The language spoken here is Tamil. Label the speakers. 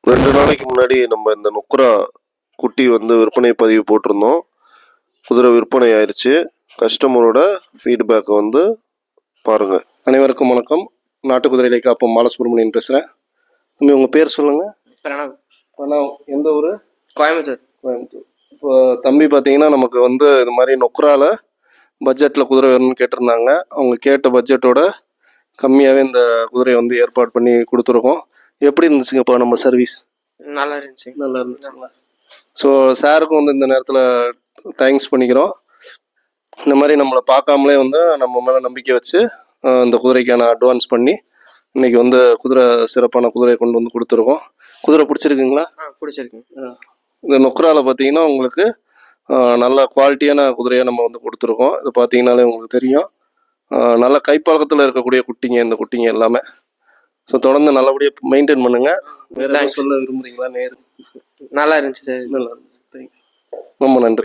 Speaker 1: 2 நாளைக்கு முன்னாடி நம்ம இந்த நுக்ரா குட்டி வந்து விற்பனை பதிவு போட்டிருந்தோம். குதிரை விற்பனை ஆயிடுச்சு. கஸ்டமரோட ஃபீட்பேக்கை வந்து பாருங்கள். அனைவருக்கும் வணக்கம். நாட்டு குதிரைகளை காப்போம் பாலசுப்ரமணியன் பேசுகிறேன். தம்பி உங்கள் பேர் சொல்லுங்கள். பிரணவ். எந்த ஊர்?
Speaker 2: கோயம்புத்தூர்.
Speaker 1: இப்போ தம்பி பார்த்தீங்கன்னா நமக்கு வந்து இது மாதிரி நொக்ராவில் பட்ஜெட்டில் குதிரை வேணும்னு கேட்டிருந்தாங்க. அவங்க கேட்ட பட்ஜெட்டோட கம்மியாகவே இந்த குதிரையை வந்து ஏற்பாடு பண்ணி கொடுத்துருக்கோம். எப்படி இருந்துச்சுங்க இப்போ நம்ம சர்வீஸ்?
Speaker 2: நல்லா இருந்துச்சுங்களா?
Speaker 1: ஸோ சாருக்கும் வந்து இந்த நேரத்தில் தேங்க்ஸ் பண்ணிக்கிறோம். இந்த மாதிரி நம்மளை பார்க்காமலே வந்து நம்ம மேலே நம்பிக்கை வச்சு இந்த குதிரைக்கான அட்வான்ஸ் பண்ணி இன்றைக்கி வந்து குதிரை சிறப்பான குதிரையை கொண்டு வந்து கொடுத்துருக்கோம். குதிரை பிடிச்சிருக்குங்களா?
Speaker 2: பிடிச்சிருக்குங்க.
Speaker 1: இந்த நொக்ராவில் பார்த்தீங்கன்னா உங்களுக்கு நல்ல குவாலிட்டியான குதிரையாக நம்ம வந்து கொடுத்துருக்கோம். இது பார்த்தீங்கன்னாலே உங்களுக்கு தெரியும். நல்ல கைப்பழக்கத்தில் இருக்கக்கூடிய குட்டிங்க இந்த குட்டிங்க எல்லாமே. ஸோ தொடர்ந்து நல்லபடியாக மெயின்டைன் பண்ணுங்கள். வேறு சொல்ல விரும்புகிறீங்களா?
Speaker 2: நல்லா இருந்துச்சு சார்.
Speaker 1: நல்லா இருந்துச்சு. ரொம்ப நன்றி.